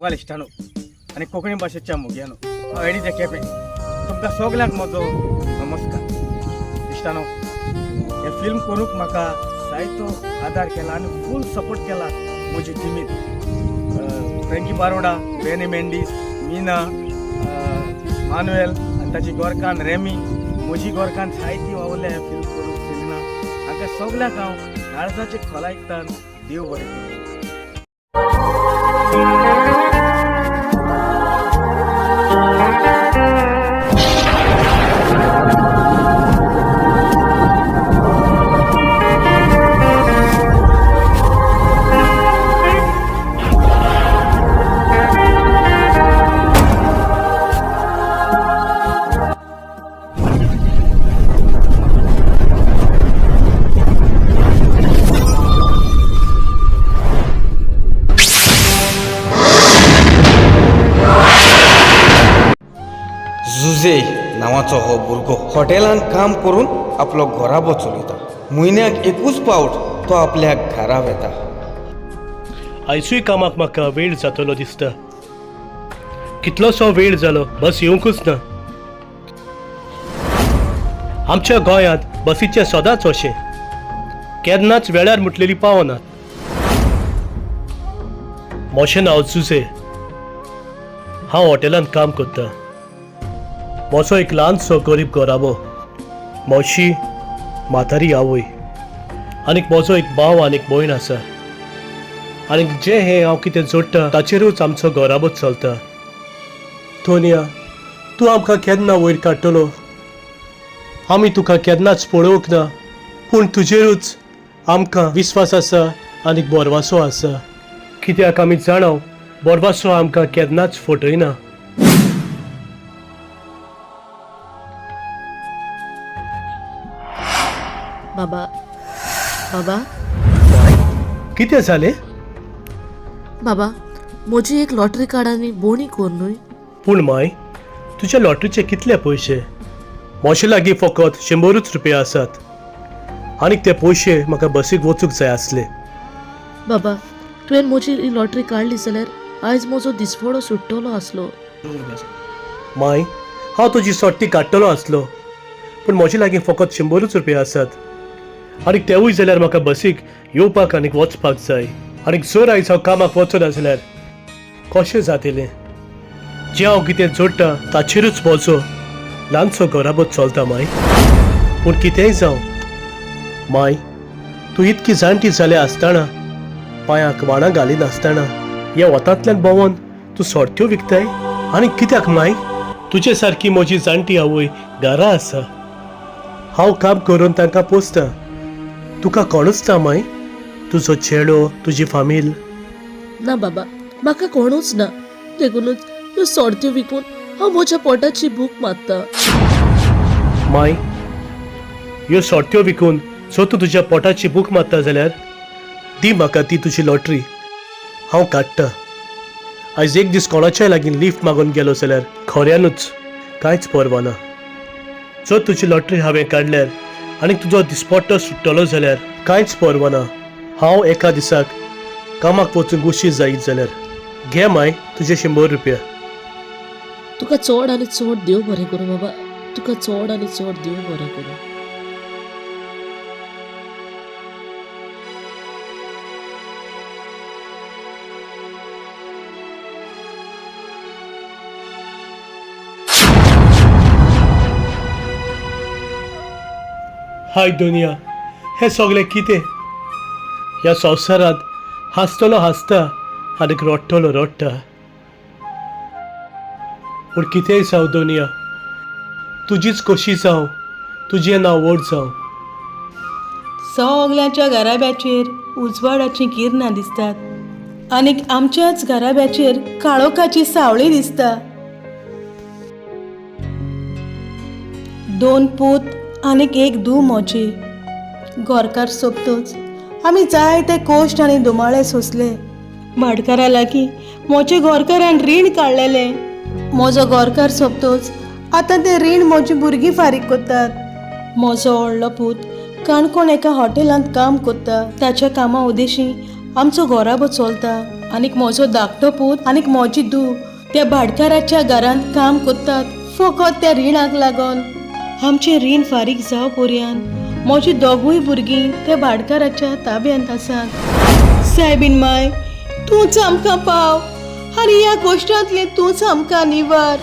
वाल इश्टानो आणि कोंकणी भाशेच्या मुग्यानो एडी जे केपें तुमकां सगल्यांक म्हजो नमस्कार इश्टानो हे फिल्म करूंक म्हाका जायतो आदार केला आनी फूल सपोर्ट केला म्हजी टिमीन फ्रँकी बारोडा बेनी मेंडीस मीना मानुएल आनी ताची गोरकान रेमी म्हजी गोरकान जायती वावरले हे फिल्म करूंक फिल्मां हांकां सगल्यांक हांव काळजाचे खोलायतान देव बरें करूं. जुजे नावाचो हो भुरगो हॉटेलांत काम करून आपलो घोराबो चलयता. म्हयन्याक एकूच पावट तो आपल्या घरा वेता. आयसूय कामाक म्हाका वेळ जातलो दिसता. कितलोसो वेळ जालो बस येवंकूच ना. आमच्या गोंयांत बसीचे सदांच अशें केन्नाच वेळार म्हटलेली पावनात. म्हजें नांव जुजे. हांव हॉटेलांत काम करतां. म्हजो एक ल्हानसो गरीब घोराबो, म्हजी म्हातारी आवय आनीक म्हजो एक भाव आनीक भयण आसा. आनीक जें हें हांव कितें जोडटा ताचेरूच आमचो घोराबो चलता. तोनिया, तूं आमकां केन्ना वयर काडटलो? आमी तुका केन्नाच पळोवंक ना, पूण तुजेरूच आमकां विस्वास आसा आनीक बोरवासो आसा. कित्याक आमी जाणाव बोरवासो आमकां केन्नाच फटयना. बाबा बाबा कितें जालें? बाबा म्हजी एक लॉटरी कार्ड आनी बोणी कोर न्हय. पूण माय, तुज्या लॉटरीचे कितले पयशे? म्हजे लागीं फकत 100 रुपया आसात आनीक ते पयशे म्हाका बसीक वचूंक जाय आसले. बाबा तुवें म्हजी ही लॉटरी काडली जाल्यार आयज म्हजो दिसवडो सुट्टलो आसलो. माय, हांव तुजी सोट्टी काडटलो आसलो, पूण म्हजे लागीं फकत 100 रुपया आसात आनीक तेवूय जाल्यार म्हाका बसीक येवपाक आनीक वचपाक जाय. आनीक जर आयज हांव कामाक वचना जाल्यार कशें जातलें? जें हांव कितें जोडटा ताचेरूच म्हजो ल्हानसो घोराबो चलता माय. पूण कितेंय जावं माय, तूं इतकी जाणटी जाल्या आसतना, पांयाक वाणां घालिनासतना ह्या वतांतल्यान भोंवून तूं सोडट्यो विकताय. आनीक कित्याक माय? तुजे सारकी म्हजी जाणटी आवय घरा आसा. हांव काम करून तांकां पोसतां. तुका कोणूच ना माय? तुजो चेडो, तुजी फामील? ना बाबा, म्हाका कोणूच ना. देखूनच ह्यो सोडत्यो विकून हांव म्हज्या पोटाची भूक मारता. माय, ह्यो सोडट्यो विकून जर तूं तुज्या पोटाची भूक मारता जाल्यार दी म्हाका ती तुजी लॉटरी. हांव काडटां. आयज एक दीस कोणाच्याय लागीं लिफ्ट मागून गेलो जाल्यार खऱ्यानूच कांयच परवा ना. जर तुजी लॉटरी हांवें काडल्यार आनी तुजो दिसपट्टो सुट्टलो जाल्यार कांयच परवा ना. हांव एका दिसाक कामाक वचूंक उशीर जायत जाल्यार घे माय तुजे 100 रुपया. तुका चड आनी चड देव बरें करूं बाबा. तुका चड आनी चड देव बरें करूं. हाय दुनिया, हे सगळें कितें? ह्या संवसारांत हांसतलो हांसता आनीक रडटलो रडटा. पूण कितेंय जावं दुनिया, तुजीच कशी जावं, तुजें नांव व्हड जावं. सगल्यांच्या घराब्याचेर उजवाडाचीं किरणां दिसतात आनीक आमच्याच घराब्याचेर काळोखाची सावळी दिसता. 2 पूत आनीक 1 धूव मोचे. गोरकार सोंपतच आमी जायते कोश्ट आनी दुमाळे सोंसले. भाटकारा लागीं मोचे गोरकारान रीण काडलेलें. म्हजो गोरकार सोंपतच आतां तें रीण म्हजीं भुरगीं फारीक करतात. म्हजो व्हडलो पूत काणकोण एका हॉटेलांत काम करता. ताच्या कामा उदेशी आमचो घोराबो चलता आनीक म्हजो धाकटो पूत आनीक म्हजी धूव त्या भाटकाराच्या घरांत काम करतात फकत त्या रिणाक लागून. आमचें रीण फारीक जाव पर्यान म्हजीं दोगूय भुरगीं त्या भाटकाराच्या ताब्यांत आसात. सायबीन माय, तूंच आमकां पाव आनी ह्या गोश्टांतलें तूंच आमकां निवार.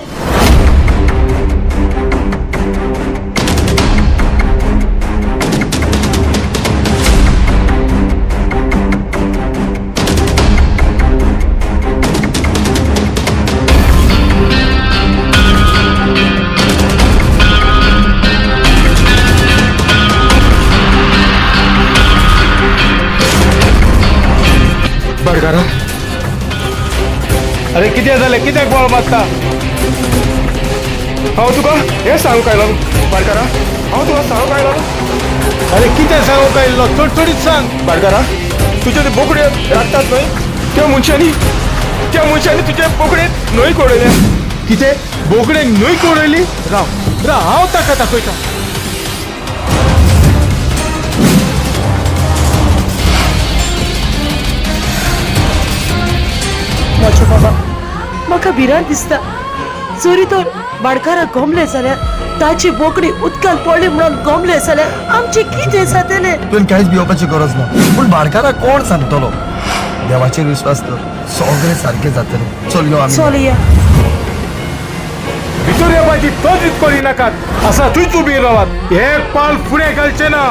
भाटकारा, अरे किती झाले, किती बॉल मारता? हांव तुका हें सांगूंक आयलो भाटकारा, हांव तुका सांगूंक आयलो. अरे किती सांगू काय थोडीच सांग. भाटकारा, तुजे ते बोकडे राखतात न्हय, त्या मनशांनी तुजे बोकडेक न्हय कोडयल्या. किती बोकडेक न्हय कोडयली? राव हांव ताका दाखयता. म्हजो बाबा, म्हाका भिरांत दिसता. जरी तर भाटकारा गोमले जाल्यार ताची बोकडी उदकांत पडली म्हणून गोमले जाल्यार आमचें कितें जातलें? तुवें कांयच भिवपाची गरज ना. पूण भाटकारा कोण सांगतलो? देवाचेर विश्वास कर, सगळें सारकें जातलें. चल यो आमी. चल या. भितर येवपाची तोच करी नाकात. असा थंयच उबी रावात. एक पाल फुडें घालचें ना.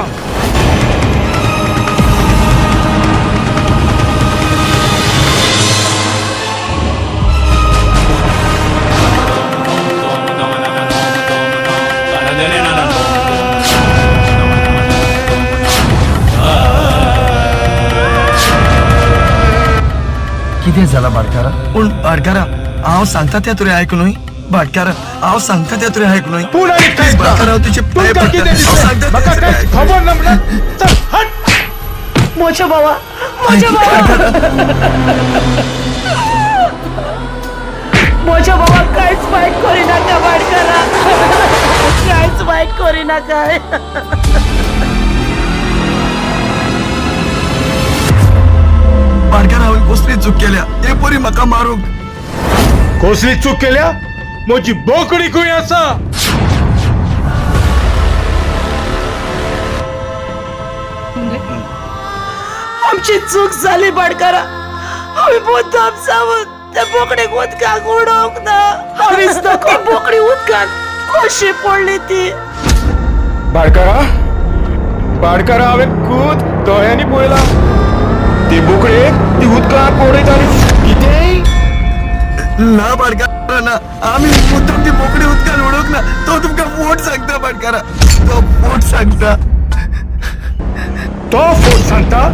कितें जाला भाटकारा? पूण भाटकारा, हांव सांगता तें तुवें आयक न्हय. भाटकारा, हांव सांगता तें तुवें आयक न्हय. पूण आनी काय भाटकारा, हांव तुजे पांय तुमकां कितें पडटा. हांव दिसलें? सांगता म्हाका तें काय तुवें आयक. खबर ना म्हणून चल हट. म्हजो बाबा, म्हजो बाबा, म्हजो बाबा, कांयच वायट करिनाका भाटकारा, कांयच वायट करिनाका. भाटकारा, हांवें कसली चूक केल्या? हे परी म्हाका मारूंक. कसली चूक केल्या? म्हजी बोकडी खंय आसा? आमची चूक जाली भाटकारा. आमी मुद्दाम सावन त्या बोकडेक उदकाक उडोवंक ना. आमीच नको बोकडी उदकांत कशी पडली ती. भाटकारा, हांवें खूद दोळ्यांनी पळयला. ती बोकडेक ती उदकांत पडयताली. कितें? ना भाटकारा ना, आमी मुद्दाम ती बोकडी उदकान उडोवंक ना. तो तुमकां फोट सांगता भाटकारा, तो फोट सांगता. तो फोट सांगता?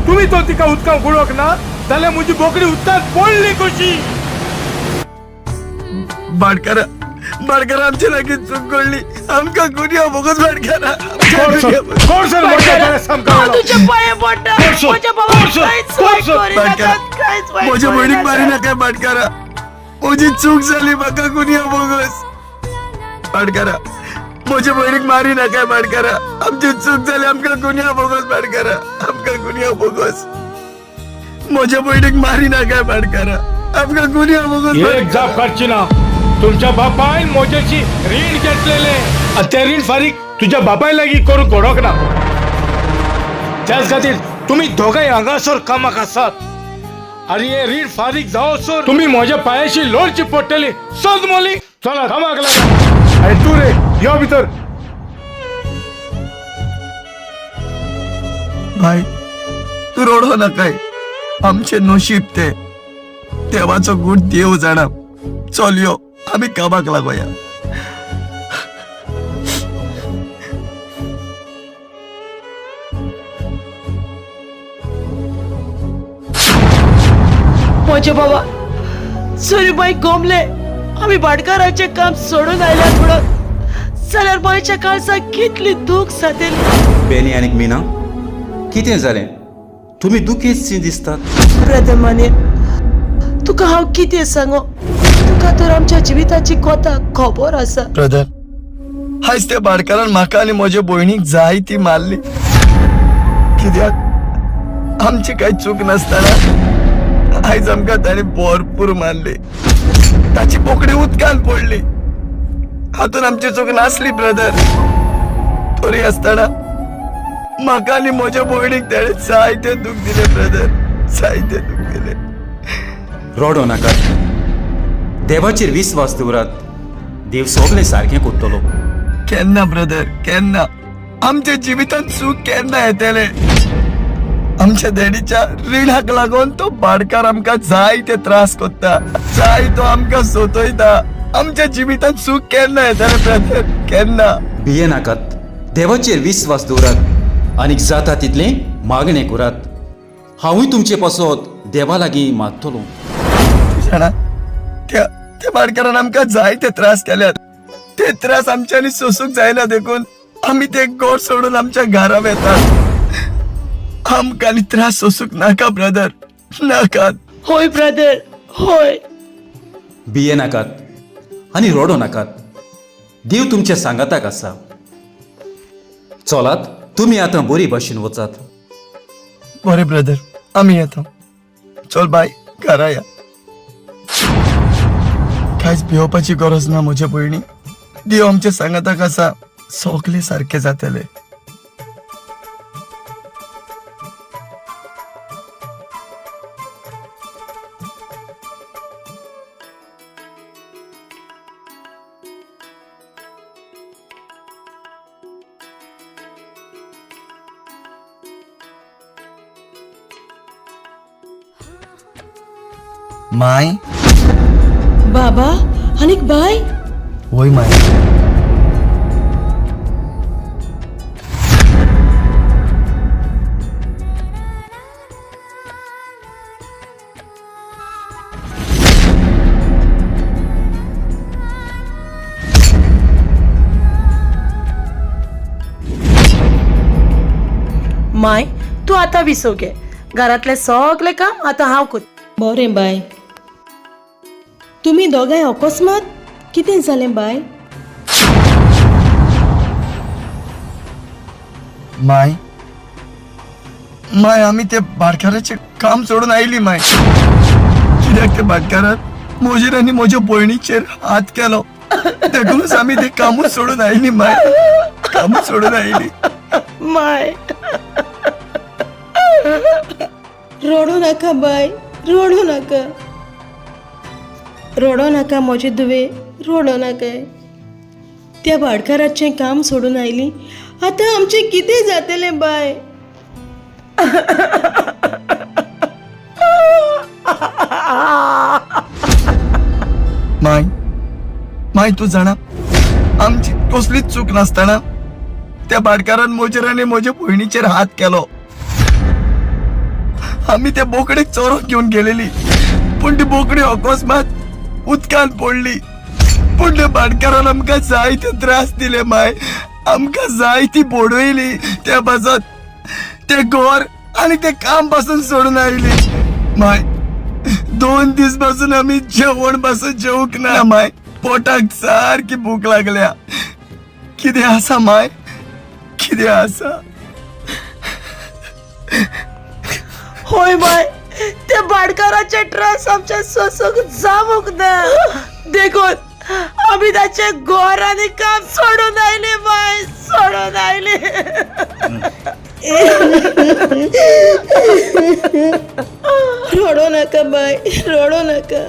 तुम्ही तो तिका उदकांत बुडोवंक ना जाल्यार म्हजी बोकडी उदकांत पडली कशी? भाटकारा, आमचे लागीं चूक घडली. आमकां गुन्यांव बोगस भाटकारा. कोण हांव तुज्या पांयां पडटा. म्हज्या बाबा, कांयच वायट करिनाका, कांयच वायट म्हज्या भयणीक करिनाका. मारी नाका भाटकारा. म्हजी चूक जाली, म्हाका गुन्यांव बोगस. भाटकारा, म्हज्या भयणीक मारी नाका भाटकारा. आमची चूक जाली, आमकां गुन्यांव बोगस भाटकारा. आमकां गुन्यांव बोगस. म्हज्या भयणीक मारी नाका भाटकारा. आमकां गुन्यांव बोगस एक भाटकारा. जाप करची ना. तुमच्या बापायन म्हज्याची रीण घेतलेले आनी ते रीण फारीक तुज्या बापाय लागीं करूंक घडोवंक ना. त्याच खातीर तुम्ही दोगांय हांगासर कामाक आसात आनी हे रीण फारीक जावसर तुम्ही म्हज्या पांयाशी लोळची पडटली. सोद मोली, चला कामाक लागा. अरे तू रे, यो भितर. भाई, तू रडो नाकाय. आमचे नशीब ते. देवाचो गूट देव जाणा. चल यो, आमी कामाक लागोया. म्हजे बाबा, जरी बाई गोमले आमी भाटकाराचें काम सोडून आयल्यात म्हणून जाल्यार बायच्या काळजाक कितली दूख जातली. बेनी आनी मीना, कितें जालें? तुमी दुखीतशी दिसतात. ब्रदर माने, तुका हांव कितें सांगो? तुका तर आमच्या जिविताची कोता खबर आसा. ब्रदर, आयज त्या भाटकारान म्हाका आनी म्हज्या भयणीक जाय ती मारली. कित्याक आमची कांय चूक नासतना आयज आमकां ताणी भरपूर मारली, ताची बोकडी उदकान पडली. हातून आमची चूक नासली ब्रदर. तरी आसतना म्हाका आनी म्हज्या भयणीक ताणे जायते दूख दिले ब्रदर, जायते दूख दिले. रडो नाका. देवाचेर विश्वास दवरात. देव सगळें सारकें करतलो. केन्ना ब्रदर, केन्ना आमच्या जिवितांत सूख केन्ना येतले? आमच्या डॅडीच्या रिणाक लागून तो भाडकार आमकां जायते त्रास करता, जाय तो आमकां सोतयता. आमच्या जिवितांत सूख केन्ना येतले ब्रदर, केन्ना? भिये नाकात. देवाचेर विश्वास दवरात आनी जाता तितलें मागणें करात. हांवूय तुमचे पासत देवा लागीं मागतलो. जाणा, त्या भाडकारान आमकां जायते त्रास केल्यात. ते त्रास आमच्यांनी सोसूंक जायना देखून आमी ते घर सोडून आमच्या घरा वेतात. आमकां आनी त्रास सोसूंक नाका ब्रदर, नाकात. होय ब्रदर, होय. भिये नाकात आनी रडो नाकात. देव तुमच्या सांगाताक आसा. चलात, तुमी आतां बरी भाशेन वचात. बरें ब्रदर, आमी येता. चल बाय, घरा या. कांयच भिवपाची गरज ना म्हज्या भयणी. देव आमच्या सांगाताक आसा, सगळे सारखे जातले. माय, बाबा आनीक बाय. होय माय. माय, तू आता विसव घे. घरातले सगळे काम आता हांव करता. बरें बाय. तुमी दोगांय अकस्मात कितें जालें बाय? माय, आमी ते भाडकाराचे काम सोडून आयली माय. कित्याक ते भाडकारान म्हजेर आनी म्हज्या भयणीचेर हात केलो. देखूनच आमी ते कामूच सोडून आयली माय, कामूच सोडून आयली. माय, रडू नाका बाय, रडू नाका. रडो नाका म्हजे दुवे, रडो नाका. त्या भाडकाराचें काम सोडून आयली. आतां आमचें कितें जातलें बाय? माय तू जाणा, आमची कसलीच चूक नासतना त्या भाडकारान म्हजेर आनी म्हज्या भयणीचेर हात केलो. आमी त्या बोकडेक चोरोक घेवन गेलेली, पूण ती बोकडी अकस्मात उदकान पडली. पूण त्या भाडकारान आमकां जायते त्रास दिले माय. आमकां जायती बोडयली. त्या पासत ते घर आनी ते काम पासून सोडून आयली माय. 2 दीस पासून आमी जेवण पासून जेवूंक ना माय. पोटाक सारकी भूक लागल्या. कितें आसा माय, कितें आसा? होय माय, त्या भाडकाराचे त्रास आमच्या सोसूंक जावंक ना. देखून आमी ताचे घर आनी काम सोडून आयले माय, सोडून आयले. रडो नाका बाय, रडो नाका.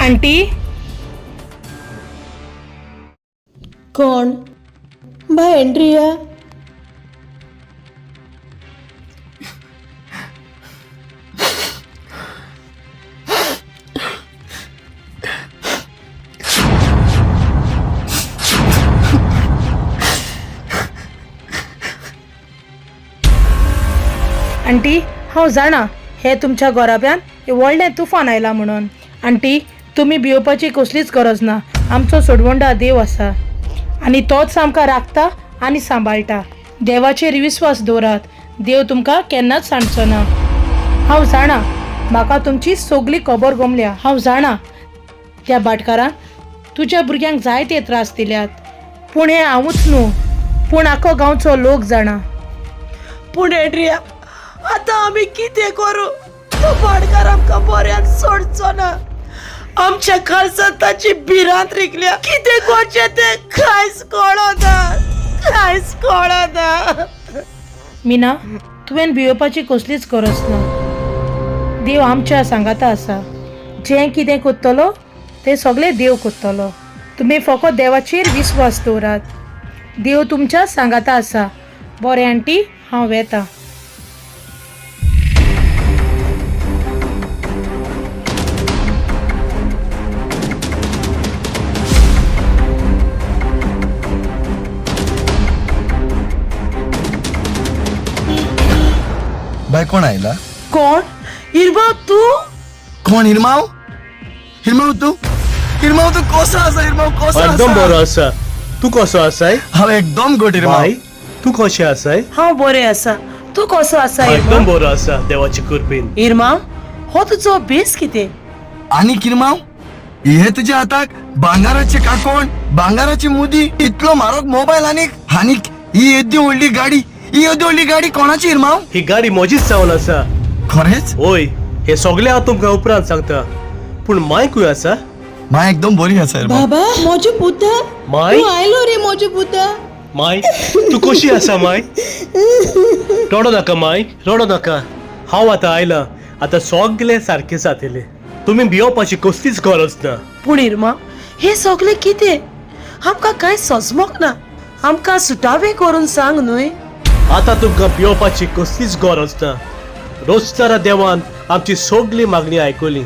आंटी, कोण? Bye Andrea. आंटी, हांव जाणा हे तुमच्या घराब्यान व्हडलें तुफान आयलां म्हणून. आंटी, तुमी भिवपाची कसलीच गरज ना. आमचो सोडवंडा देव आसा आनी तोच आमकां राखता आनी सांबाळटा. देवाचेर विश्वास दवरात. देव तुमकां केन्नाच सांडचो ना. हांव जाणा म्हाका तुमची सगळी खबर गमल्या. हांव जाणा त्या भाटकारान तुज्या भुरग्यांक जायते त्रास दिल्यात. पूण हें हांवूच न्हू, पूण आखो गांवचो लोक जाणा. पूण एड्रिया आतां आमी कितें करूं? तो भाटकार आमकां बऱ्याक सोडचो ना. आमच्या खालसात ताची भिरांत रिकल्या. कितें करचें तें कांयच कळना, कांयच कळना. मिना, तुवें भियोवपाची कसलीच गरज ना. देव आमच्या सांगाता आसा. जें कितें कोत्तलो तें सगळें देव कोत्तलो. तुमी फकत देवाचेर विस्वास दवरात. देव तुमच्या सांगाता आसा. बरें आंटी, हांव वेता. बाय कोण आयला? कोण? हिरवा तू? कोण हिरमाव? हिरमाव तू कसो आसा? हिरमाव कसो एकदम बरो आसा? आसा. तू कसो आसाय? हांव एकदम गुड हिरमाव. माय तू कशें आसाय? हांव बरें आसा. तू कसो आसा एकदम बरो आसा देवाची कृपेन. हिरमा? हो तुजो बेस कितें? आणि किरमाव हे तुझ्या हाताक भांगाराचे काकोण, भांगाराची मुदी, इतलो म्हारग मोबाईल आणि ही येदी व्हडली गाडी कोणाची हिरमाव? ही गाडी म्हजीच जावन आसा. खरेंच? होय, हे सगळें हांव तुमकां उपरांत सांगता. पूण माय खंय आसा? माय एकदम बरी आसा हिरमाव. बाबा म्हजो पुता, माय तू आयलो रे म्हजो पुता. माय तू कशी आसा माय? रडो नाका माय, रडो नाका. हांव आतां आयलां. आतां सगळें सारकें जातलें. तुमी भियोवपाची कसलीच गरज ना. पूण हिरमा, हे सगळें कितें? आमकां कांय सजमोक ना. आमकां सुटावे करून सांग न्हय. आतां तुमकां भियोवपाची कसलीच गरज ना. रोजतारा देवान आमची सगळी मागणी आयकली.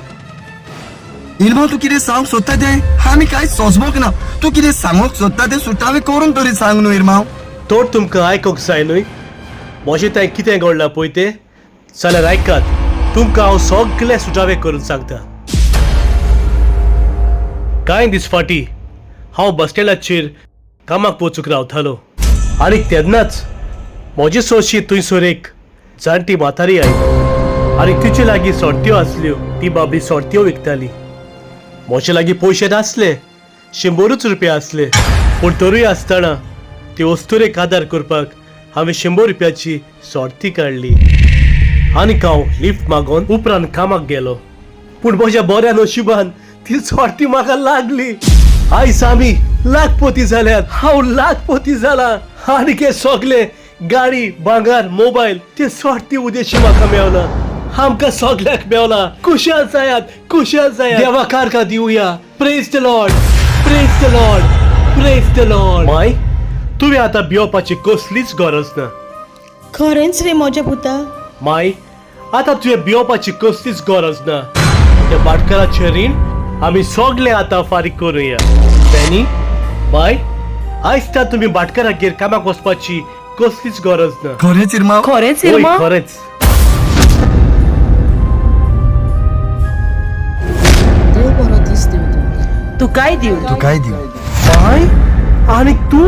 हिरमाव तू कितें सांग सोदता तें आमी कांयच सोजमोक ना. तू कितें सांगोक सोदता तें सुटावे करून तरी सांग न्हू हिरमाव. तर तुमकां आयकोंक जाय न्हय. म्हजें तें कितें घडलां पळय तें जाल्यार आयकात. तुमकां हांव सगळें सुटावें करून सांगता. कांय दीस फाटीं हांव बस स्टँडाचेर कामाक वचूंक रावतालो. आनी तेन्नाच म्हजे सोशी थंयसर एक जाणटी म्हातारी आयली. आनी तिचे लागीं सोडट्यो आसल्यो. ती बाबडी सोडट्यो विकताली. म्हजे लागीं पयशे नासले. 100 रुपया आसले. पूण तरूय आसतना ती वस्तुरेक आदार करपाक हांवें 100 रुपयाची सोडती काडली. आनीक हांव लिफ्ट मागोन उपरांत कामाक गेलो. पूण म्हज्या बऱ्या नशिबान ती सोडती म्हाका लागली. आयज आमी लाखपती जाल्यात. हांव लाखपती जाला. आनीक हे सगळे गाडी, भांगार, मोबायल ते सोडती उद्देशी म्हाका मेवला. आमकां सगळ्याक मेवला. खुशाल जायात, खुशाल जायात. देवा कारका दिवया. Praise the Lord, praise the Lord, praise the Lord. माय तुवें आतां भियोवपाची कसलीच गरज ना. खरेंच रे म्हज्या पुता. माय आतां तुवें भियोवपाची कसलीच गरज ना. त्या भाटकाराचें रीण आमी सगळे आतां फारीक करुया. बेनी माय आयज तुमी भाटकारागेर कामाक वचपाची कसलीच गरज ना. खरेंच हिरमाव? खरेंच होय, हिरमा? खरेंच. देव बरो दीस दिवं तुमकां. तू काय दिव? तू काय दिव? माय आनीक तू?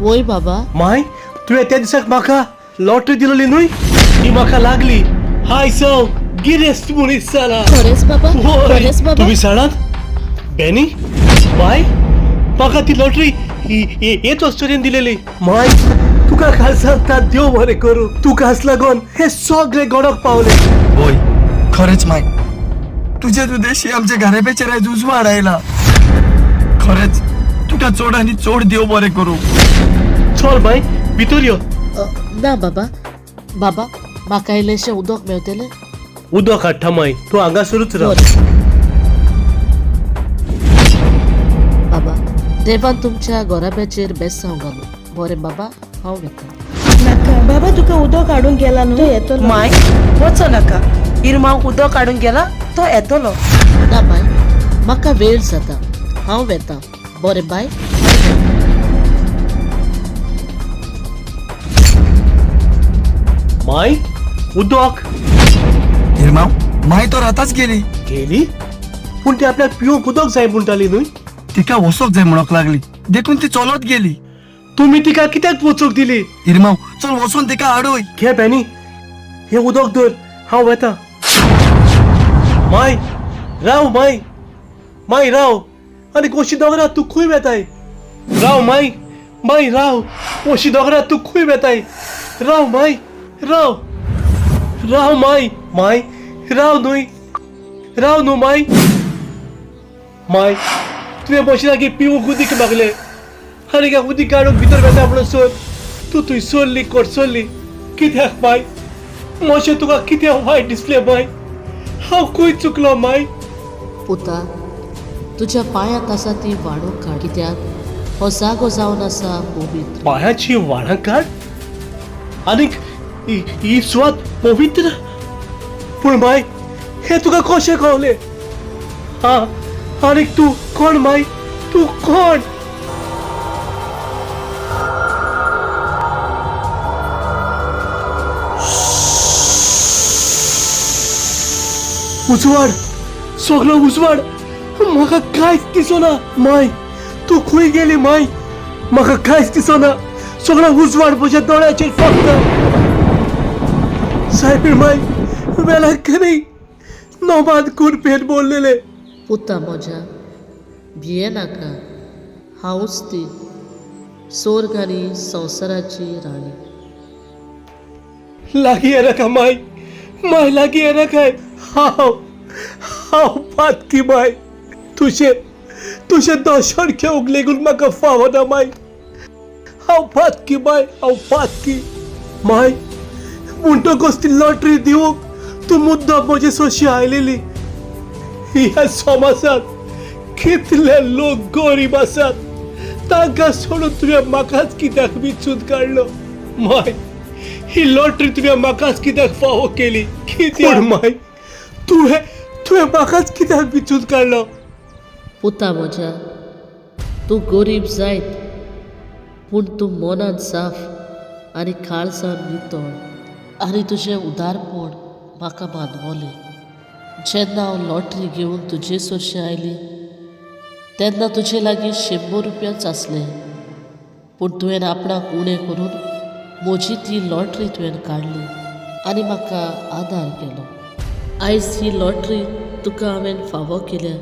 वय बाबा, माय तुवें त्या दिसाक म्हाका लॉटरी दिलोली न्हय. ती म्हाका लागली. हाय सो गिरेस्त मनीस जाला. खरेंच बाबा, खरेंच बाबा. तुम्ही जाणात बेनी माय म्हाका ती लॉटरी हेच वस्तुरेन दिलेली. माय तुका खालसांता देव बरें करूं. तुकाच लागून हे सगळे गडोक पावले. होय खरेंच माय. तुझे उद्देशी आमच्या घराब्याचेर आयज उजवाड आयला. खरेंच तुका चड आनी चड देव बरें करूं. चल माय भितर यो. ना बाबा, बाबा म्हाका इल्लेशें उदक मेवतलें? उदक हाडटा माय. तूं हांगासरूच राव. बाबा, देवान तुमच्या गोराब्याचेर बेस जावंक घालूं. बरें बाबा, हांव वेता. नाका बाबा, तुका उदक हाडूंक गेला न्हू. तो येतलो. माय वचो नाका. हिरमा उदक हाडूंक गेला तो येतलो. ना बाय, म्हाका वेळ जाता. हांव वेता. बरें बाय. माय उदक हिरमाव माय तर आतांच गेली. गेली. पूण ती आपल्याक पिवंक उदक जाय म्हणटाली न्हय. तिका वचोंक जाय म्हणूक लागली. देखून ती चलत गेली. तुम्ही तिका कित्याक वचूंक दिली? हिरमाव चल वचून तिका हाडूय. घे बेनी हे उदक धर. हांव वेता. माय राव. माय राव. आनी कशी दोगरा तू खंय वेताय? राव माय. माय राव मोशी दोगरा तू खूय बेताय राव माय राव राव माय माय राव न्हू माय माय तुवें मोशी लागीं पिवूंक उदीक मागलें आनी काय उदीक काडून भितर बेता म्हणून सोद तू थंय सोडली कोट कित्याक माय मोशे तुका कित्याक वायट दिसलें माय हांव खंय चुकलो माय पुता तुज्या पांयांत आसा ती वाडो काड कित्याक हो जागो जावन आसा पवित्र पांयाची वाडां काड आनीक ही सुवात पवित्र पूण माय हे तुका कशें कळलें हा आनीक तू कोण माय तू कोण उजवाड सगळो उजवाड म्हाका कांयच दिसना माय तू खंय गेली माय म्हाका कांयच दिसना सगळो उजवाड म्हज्या दोळ्याचेर फक्त सायबीण माय वेळाक नाही नोमाद कुरपेन बोललेले पुता म्हज्या भिये नाका हांवूच ती स्वर्ग आनी संवसाराची राणी लागीं येनाका माय माय लागीं येनाकाय हांव पातकी माय तुझे दर्शन घेवंक लेगून म्हाका फावना माय हांव पातकी माय म्हणटकच ती लॉटरी दिवंक तूं मुद्दाम म्हजे सोशी आयलेली ह्या समाजात कितले लोक गरीब आसात तांकां सोडून तुवें म्हाकाच कित्याक विचून काडलो माय ही लॉटरी तुवें म्हाकाच कित्याक फावो केली कित्याक माय तुवें म्हाकाच कित्याक विचून काडलो पुता म्हज्या तूं गरीब जायत पूण तूं मनान साफ आनी काळजान नितळ आनी तुजें उदारपण म्हाका मानवलें जेन्ना हांव लॉटरी घेवन तुजे सोशी आयली तेन्ना तुजे लागीं 100 रुपयाच आसले पूण तुवें आपणाक उणें करून म्हजी ती लॉटरी तुवें काडली आनी म्हाका आदार केलो आयज ही लॉटरी तुका हांवें फावो केल्या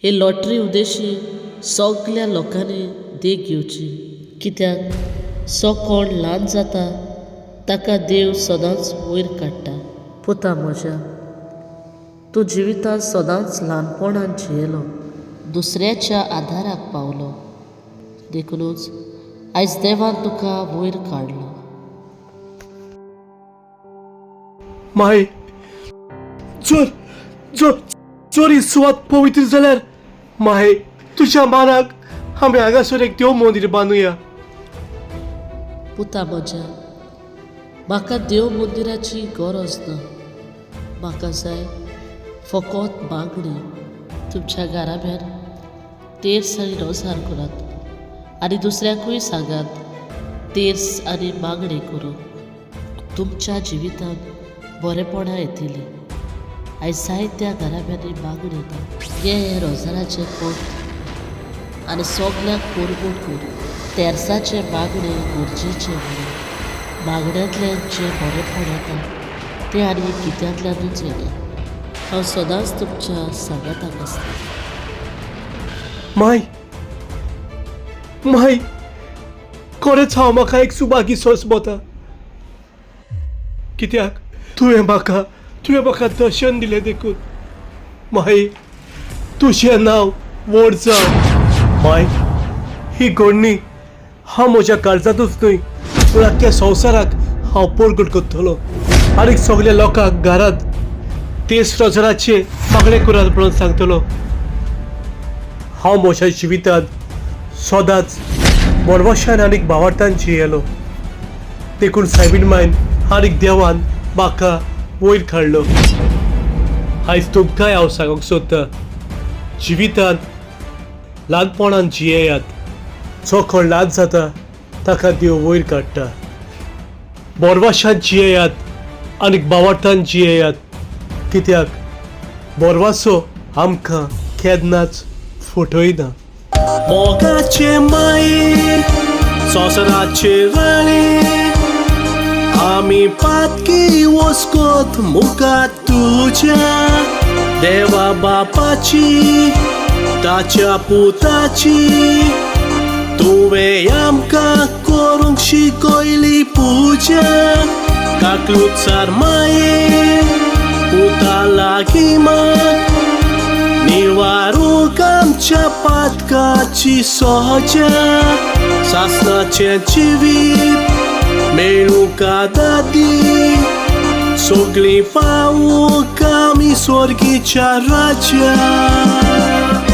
हे लॉटरी उद्देशी सगळ्या लोकांनी देख घेवची कित्याक सो कोण ल्हान जाता ताका देव सदांच वयर काडटा पुता म्हज्या तूं जिवितांत सदांच ल्हानपणान जियेलो दुसऱ्याच्या आदाराक पावलो देखूनच आयज देवान तुका वयर काडलो माय जर ही सुवात पवित्र जाल्यार माय तुज्या मानाक आमी हांगासर एक देव मंदीर बांदुया पुता म्हज्या म्हाका देव मंदिराची गरज ना म्हाका जाय फकत मागणी तुमच्या घराब्यान तेर्स आनी रोजार करात आनी दुसऱ्याकूय सांगात तेर्स आनी मागणी करून तुमच्या जिवितांत बरेपणां येतली आयज जायत्या घराब्यांनी मागणी येता हे रोजाराचे पोट आनी सगळ्यांक कोरगूट कर तेर्साचे मागणे गरजेचे म्हणून मागण्यांतल्यान जे बरेपण येता ते आनी कित्यांतल्यानूच येना हांव सदांच तुमच्या सांगाताक आसता माय खरेंच हांव म्हाका एक सुबागी सोस मोता कित्याक तुवें म्हाका दर्शन दिलें देखून माय तुजें नांव व्हड जावं माय ही घडणी हांव म्हज्या काळजांतूच न्हय पूण आख्ख्या संवसाराक हांव परगट करतलो आनी सगळ्या लोकांक घरांत तेच रोजराचे मागणे करात म्हणून सांगतलो हांव म्हज्या जिवितांत सदांच बरवशान आनीक भावार्थान जियेलो देखून सायबीण मायन आनीक देवान म्हाका वयर काडलो आयज तुमकांय हांव सांगूंक सोदतां जिवितांत ल्हानपणान जियेयात जो कोण ल्हान जाता ताका देव वयर काडटा बोरवाशान जियेयात आनीक भावार्थान जियेयात कित्याक बोरवासो आमकां केन्नाच फटयना मोगाचे मायेर सोसराचे राणी आमी पातकी वस्कोत मुखार तुज्या देवा बापाची ताच्या पुताची तुवें आमकां करूंक शिकयली पुजा काकलुचार माये पुता लागीं मात निवारूंक आमच्या पातकाची सोजा सासणाचें जिवीत मेळूंक दादी सगळीं पावूंक आमी स्वर्गीच्या राज्यात